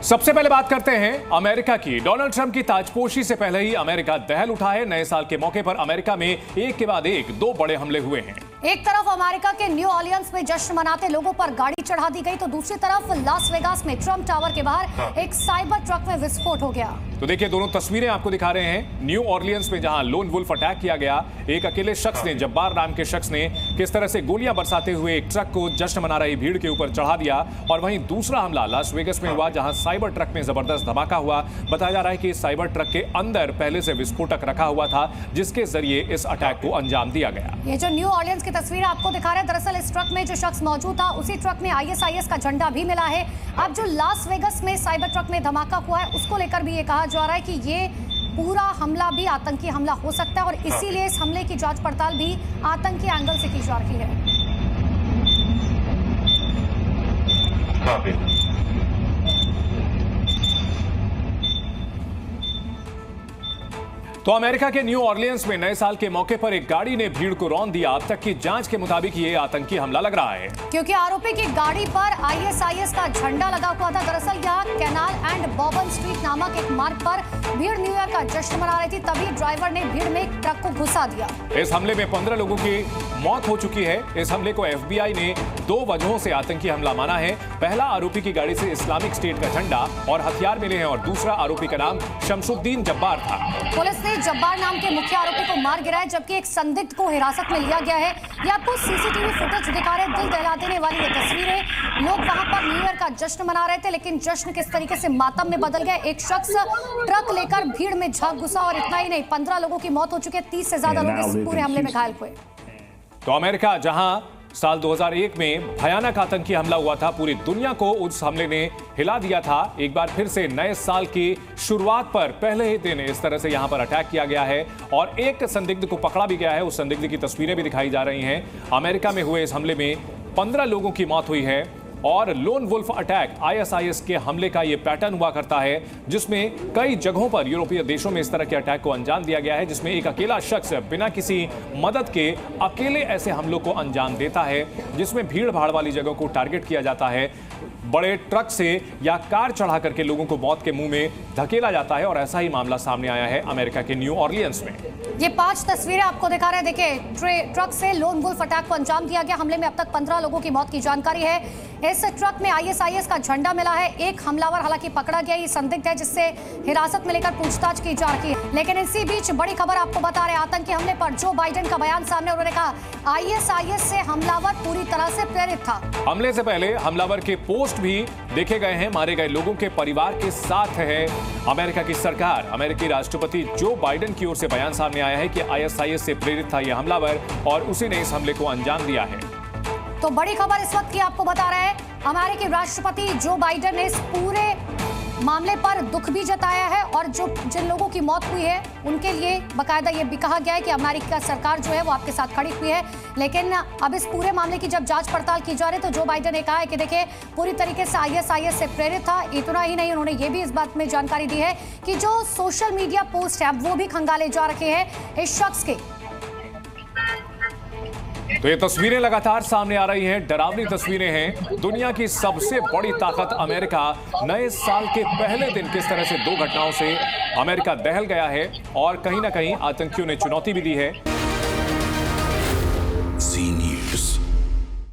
सबसे पहले बात करते हैं अमेरिका की। डोनाल्ड ट्रंप की ताजपोशी से पहले ही अमेरिका दहल उठा है। नए साल के मौके पर अमेरिका में एक के बाद एक दो बड़े हमले हुए हैं। एक तरफ अमेरिका के न्यू ऑर्लियंस में जश्न मनाते लोगों पर गाड़ी चढ़ा दी गई, तो दूसरी तरफ लास वेगास में ट्रंप टावर के बाहर एक साइबर ट्रक में विस्फोट हो गया। तो देखिए, दोनों तस्वीरें आपको दिखा रहे हैं। न्यू ऑर्लियंस में जहां लोन वुल्फ अटैक किया गया, एक अकेले शख्स ने, जब्बार नाम के शख्स ने किस तरह से गोलियां बरसाते हुए एक ट्रक को जश्न मना रही भीड़ के ऊपर चढ़ा दिया। और वहीं दूसरा हमला लास वेगस में हुआ, जहां साइबर ट्रक में जबरदस्त धमाका हुआ। बताया जा रहा है कि इस साइबर ट्रक के अंदर पहले से विस्फोटक रखा हुआ था, जिसके जरिए इस अटैक को अंजाम दिया गया। ये जो न्यू ऑर्लियंस की तस्वीर आपको दिखा रहे हैं, दरअसल इस ट्रक में जो शख्स मौजूद था, उसी ट्रक में ISIS का झंडा भी मिला है। अब जो लास वेगस में साइबर ट्रक में धमाका हुआ है, उसको लेकर भी ये कहा जा रहा है कि ये पूरा हमला भी आतंकी हमला हो सकता है और इसीलिए इस हमले की जांच पड़ताल भी आतंकी एंगल से की जा रही है। तो अमेरिका के न्यू ऑर्लियंस में नए साल के मौके पर एक गाड़ी ने भीड़ को रौंद दिया। अब तक की जांच के मुताबिक ये आतंकी हमला लग रहा है, क्योंकि आरोपी की गाड़ी पर ISIS का झंडा लगा हुआ था। दरअसल यहाँ कैनाल एंड बॉबन स्ट्रीट नामक एक मार्ग पर भीड़ न्यू ईयर का जश्न मना रही थी, तभी ड्राइवर ने भीड़ में एक ट्रक को घुसा दिया। इस हमले में 15 लोगों की मौत हो चुकी है। इस हमले को FBI ने 2 वजहों से आतंकी हमला माना है। पहला, आरोपी की गाड़ी से इस्लामिक स्टेट का झंडा और हथियार मिले हैं, और दूसरा, आरोपी का नाम शमसुद्दीन जब्बार था। पुलिस ने जब्बार नाम के मुख्य आरोपी को मार गिराया, जबकि एक संदिग्ध को हिरासत में लिया गया है। ये आपको CCTV फुटेज दिखा रहे हैं। दिल दहला देने वाली ये तस्वीरें। लोग वहां पर न्यू ईयर का जश्न मना रहे थे, लेकिन जश्न किस तरीके से मातम में बदल गया। एक शख्स ट्रक लेकर भीड़ में झांक घुसा, और इतना ही नहीं, 15 लोगों की मौत हो चुकी है। 30 से ज्यादा लोग इस पूरे हमले में घायल हुए। तो अमेरिका जहां साल 2001 में भयानक आतंकी हमला हुआ था, पूरी दुनिया को उस हमले ने हिला दिया था। एक बार फिर से नए साल की शुरुआत पर पहले ही दिन इस तरह से यहां पर अटैक किया गया है और एक संदिग्ध को पकड़ा भी गया है। उस संदिग्ध की तस्वीरें भी दिखाई जा रही हैं। अमेरिका में हुए इस हमले में 15 लोगों की मौत हुई है। और लोन वुल्फ अटैक ISIS के हमले का यह पैटर्न हुआ करता है, जिसमें कई जगहों पर यूरोपीय देशों में इस तरह के अटैक को अंजाम दिया गया है, जिसमें एक अकेला शख्स बिना किसी मदद के अकेले ऐसे हमलों को अंजाम देता है, जिसमें भीड़ भाड़ वाली जगहों को टारगेट किया जाता है। बड़े ट्रक से या कार चढ़ा करके लोगों को मौत के मुंह में धकेला जाता है, और ऐसा ही मामला सामने आया है अमेरिका के न्यू ऑर्लियंस में। ये 5 तस्वीरें आपको दिखा रहे हैं। देखिए, ट्रक से लोन वुल्फ अटैक को अंजाम दिया गया। हमले में अब तक 15 लोगों की मौत की जानकारी है। इस ट्रक में ISIS का झंडा मिला है। एक हमलावर हालांकि पकड़ा गया, ये संदिग्ध है, जिससे हिरासत में लेकर पूछताछ की जा रही है। लेकिन इसी बीच बड़ी खबर आपको बता रहे हैं, आतंकी हमले पर जो बाइडेन का बयान सामने। उन्होंने कहा ISIS से हमलावर पूरी तरह से प्रेरित था। हमले से पहले हमलावर के पोस्ट भी देखे गए हैं। मारे गए लोगों के परिवार के साथ है अमेरिका की सरकार। अमेरिकी राष्ट्रपति जो बाइडेन की ओर से बयान सामने आया है कि ISIS से प्रेरित था यह हमलावर, और उसी ने इस हमले को अंजाम दिया है। तो बड़ी खबर इस वक्त की आपको बता रहे हैं, अमेरिकी राष्ट्रपति जो बाइडेन ने इस पूरे मामले पर दुख भी जताया है, और जिन लोगों की मौत हुई है उनके लिए बाकायदा ये भी कहा गया है कि अमेरिका सरकार जो है वो आपके साथ खड़ी हुई है। लेकिन अब इस पूरे मामले की जब जांच पड़ताल की जा रही है, तो जो बाइडेन ने कहा है कि देखिए, पूरी तरीके से ISIS से प्रेरित था। इतना ही नहीं, उन्होंने ये भी इस बात में जानकारी दी है कि जो सोशल मीडिया पोस्ट है वो भी खंगाले जा रखे हैं इस शख्स के। तो ये तस्वीरें लगातार सामने आ रही हैं, डरावनी तस्वीरें हैं। दुनिया की सबसे बड़ी ताकत अमेरिका नए साल के पहले दिन किस तरह से 2 घटनाओं से अमेरिका दहल गया है, और कहीं ना कहीं आतंकियों ने चुनौती भी दी है।